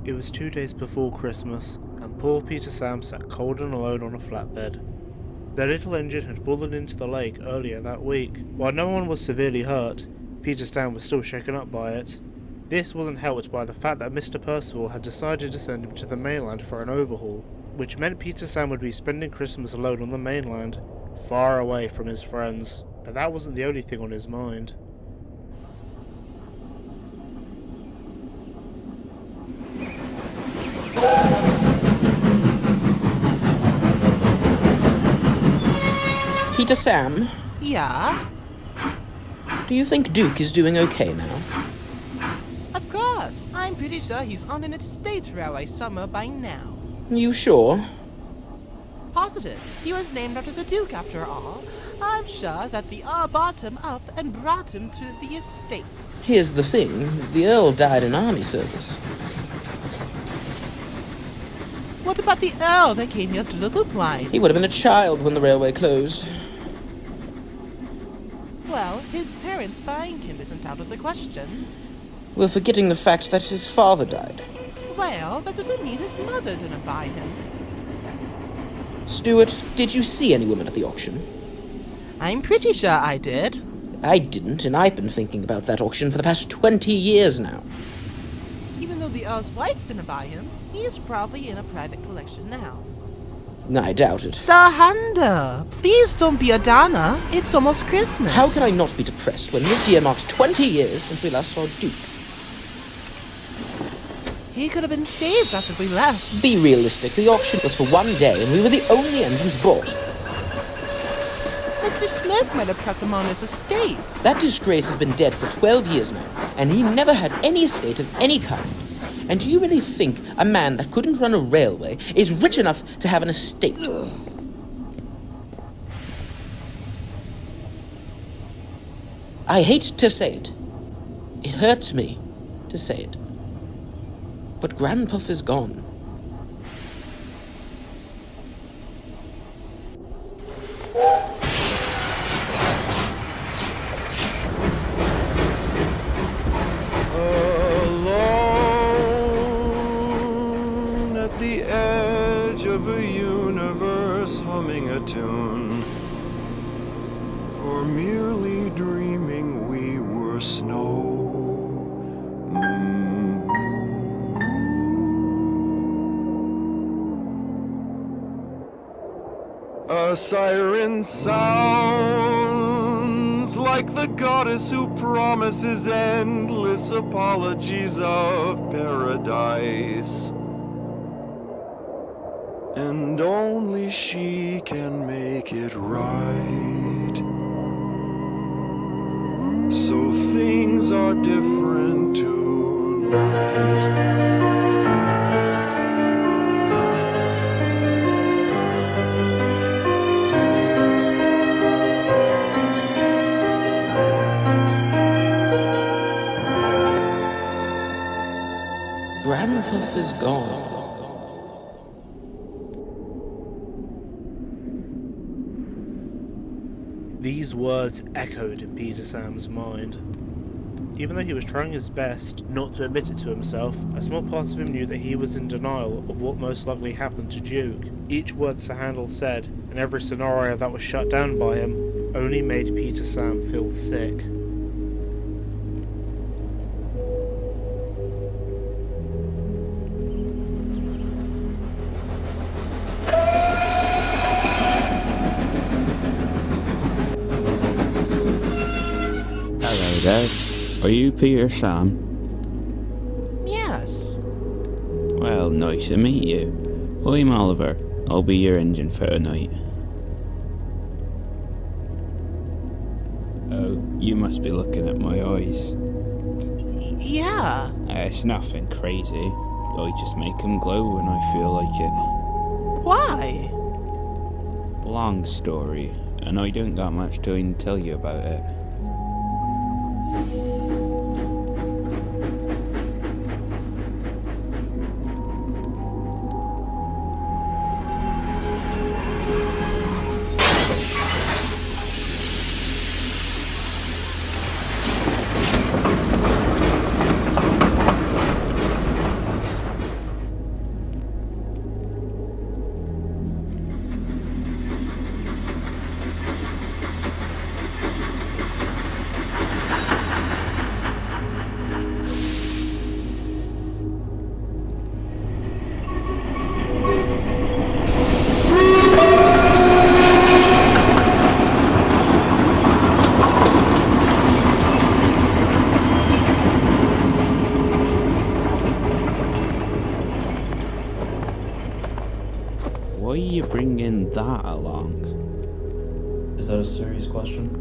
It was 2 days before Christmas, and poor Peter Sam sat cold and alone on a flatbed. Their little engine had fallen into the lake earlier that week. While no one was severely hurt, Peter Sam was still shaken up by it. This wasn't helped by the fact that Mr. Percival had decided to send him to the mainland for an overhaul, which meant Peter Sam would be spending Christmas alone on the mainland, far away from his friends. But that wasn't the only thing on his mind. Peter Sam, Yeah? do you think Duke is doing okay now? Of course. I'm pretty sure he's on an estate railway somewhere by now. You sure? Positive. He was named after the Duke after all. I'm sure that the Earl bought him up and brought him to the estate. Here's the thing, the Earl died in army service. What about the Earl that came here to the loop line? He would have been a child when the railway closed. Well, his parents buying him isn't out of the question. We're forgetting the fact that his father died. Well, that doesn't mean his mother didn't buy him. Stuart, did you see any women at the auction? I'm pretty sure I did. I didn't, and I've been thinking about that auction for the past 20 years now. Even though the Earl's wife didn't buy him, he is probably in a private collection now. I doubt it. Sir Hunter, please don't be a downer. It's almost Christmas. How can I not be depressed when this year marks 20 years since we last saw Duke? He could have been saved after we left. Be realistic, the auction was for 1 day and we were the only engines bought. Mr. Smith might have kept him on his estate. That disgrace has been dead for 12 years now, and he never had any estate of any kind. And do you really think a man that couldn't run a railway is rich enough to have an estate? I hate to say it. It hurts me to say it. But Grandpuff is gone. Alone at the edge of a universe humming a tune. For merely dreaming we were snow. A siren sounds like the goddess who promises endless apologies of paradise. And only she can make it right. So things are different tonight. Grandpuff is gone. These words echoed in Peter Sam's mind. Even though he was trying his best not to admit it to himself, a small part of him knew that he was in denial of what most likely happened to Duke. Each word Sir Handel said, and every scenario that was shut down by him, only made Peter Sam feel sick. Hello there. Are you Peter Sam? Yes. Well, nice to meet you. I'm Oliver. I'll be your engine for tonight. Oh, you must be looking at my eyes. Yeah. It's nothing crazy. I just make them glow when I feel like it. Why? Long story, and I don't got much time to tell you about it. How long? Is that a serious question?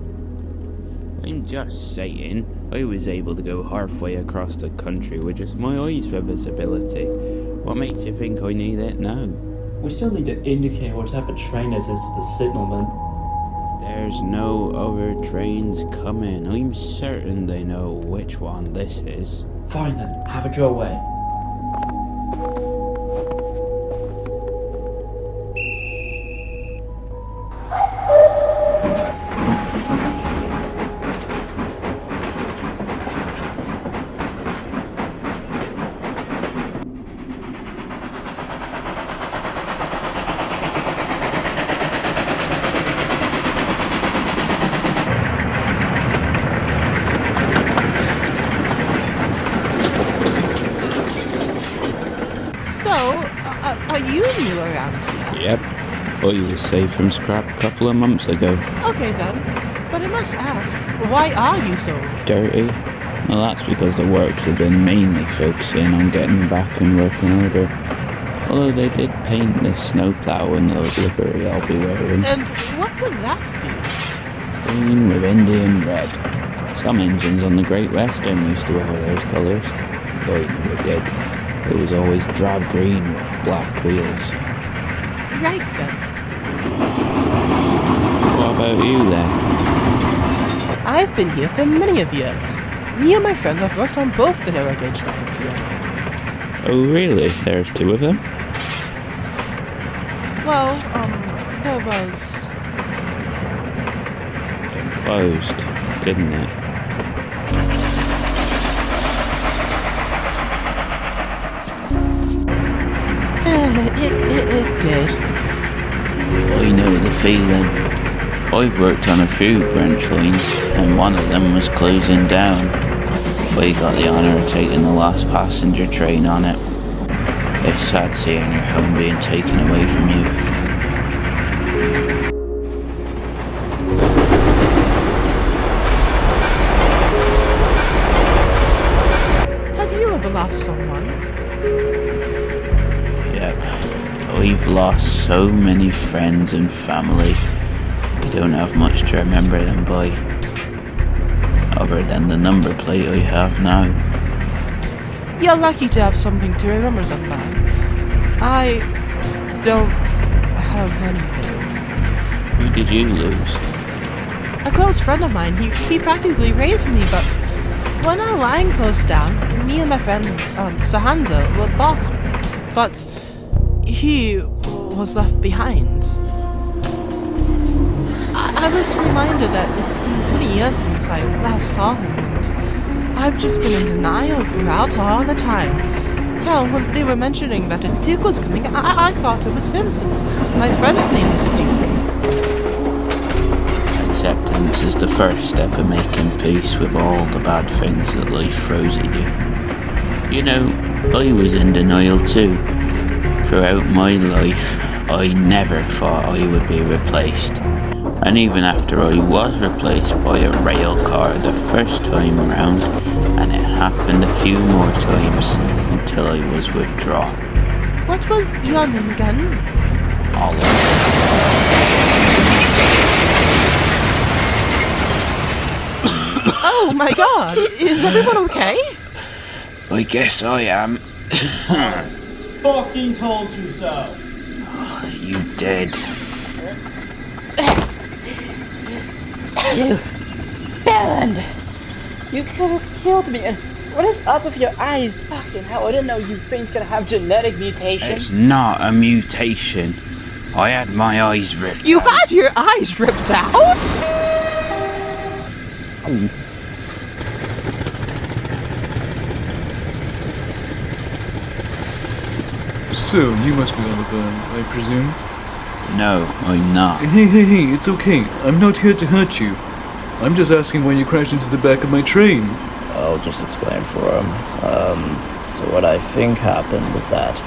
I'm just saying, I was able to go halfway across the country with just my eyes for visibility. What makes you think I need it now? We still need to indicate what type of train this is to the signalman. There's no other trains coming. I'm certain they know which one this is. Fine then, have it your way. Are you new around here? Yep. I was saved from scrap a couple of months ago. Okay then, but I must ask, why are you so Dirty? Well, that's because the works have been mainly focusing on getting back in working order. Although they did paint the snowplow and the livery I'll be wearing. And what would that Green with Indian red. Some engines on the Great Western used to wear those colours. Though I never did. It was always drab green with black wheels. be? Right then. What about you then? I've been here for many of years. Me and my friend have worked on both the narrow gauge lines here. Oh really? There's two of them? Well, there was... It closed, didn't it? It did. I know the feeling. I've worked on a few branch lines, and one of them was closing down. We got the honour of taking the last passenger train on it. It's sad seeing your home being taken away from you. Have you ever lost someone? Yep. I've lost so many friends and family. I don't have much to remember them by. Other than the number plate I have now. You're lucky to have something to remember them by. I don't have anything. Who did you lose? A close friend of mine, he practically raised me, but when our line closed down, me and my friend, Sahanda, were bought, but he was left behind. I was reminded that it's been 20 years since I last saw him, and I've just been in denial throughout all the time. Hell, when they were mentioning that a Duke was coming, I thought it was him, since my friend's name is Duke. Acceptance is the first step in making peace with all the bad things that life throws at you. You know, I was in denial too. Throughout my life, I never thought I would be replaced. And even after I was replaced by a rail car the first time around, and it happened a few more times until I was withdrawn. What was your name again? Oliver. Oh my god, is everyone okay? I guess I am. Fucking told you so! You did. You bellend! You could have killed me, and what is up with your eyes? Fucking hell, I didn't know you things could have genetic mutations. It's not a mutation. I had my eyes ripped You out. had your eyes ripped out? So, you must be Oliver, I presume? No, I'm not. Hey, it's okay. I'm not here to hurt you. I'm just asking why you crashed into the back of my train. I'll just explain for him. So what I think happened was that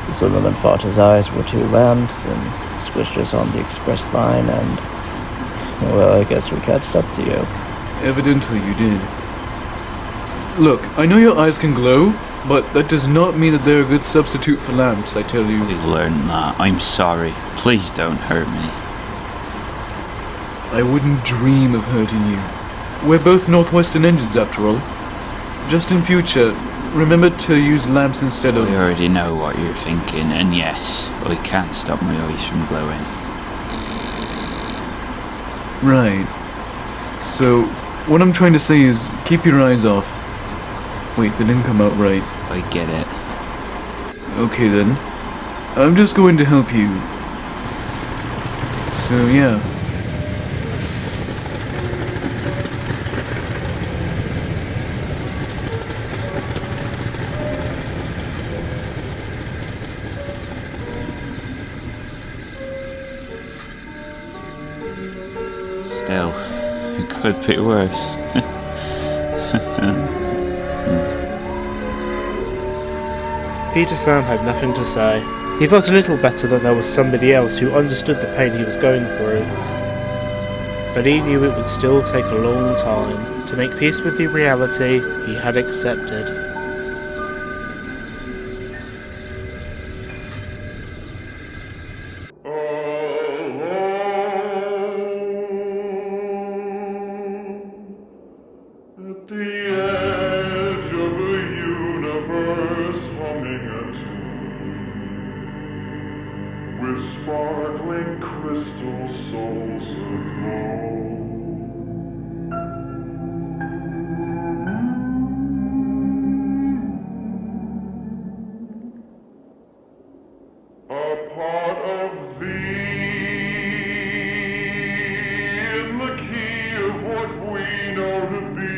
the Silverman thought his eyes were two lamps and switched us on the express line and, well, I guess we catched up to you. Evidently you did. Look, I know your eyes can glow, but that does not mean that they're a good substitute for lamps, I tell you. I learned that. I'm sorry. Please don't hurt me. I wouldn't dream of hurting you. We're both northwestern engines, after all. Just in future, remember to use lamps instead of... I already know what you're thinking, and yes, I can't stop my eyes from glowing. Right. So, what I'm trying to say is, keep your eyes off. Wait, that didn't come out right. I get it. Okay then. I'm just going to help you. So, yeah. Still, it could be worse. Peter Sam had nothing to say. He felt a little better that there was somebody else who understood the pain he was going through. But he knew it would still take a long time to make peace with the reality he had accepted. At the edge of a universe humming a tune, with sparkling crystal souls aglow. A part of thee in the key of what we know to be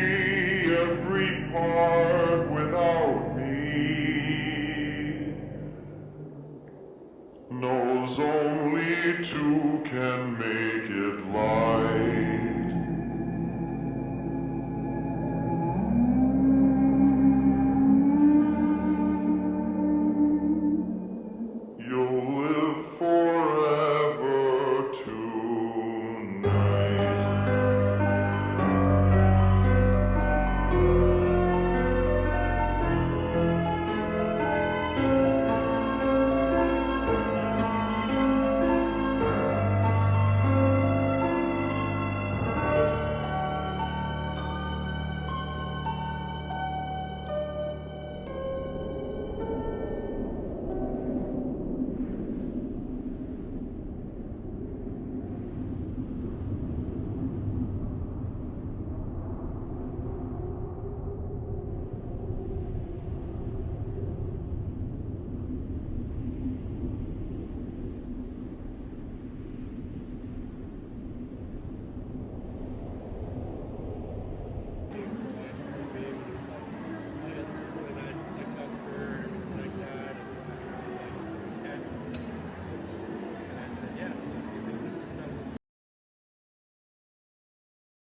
every part without me knows only two can make it light.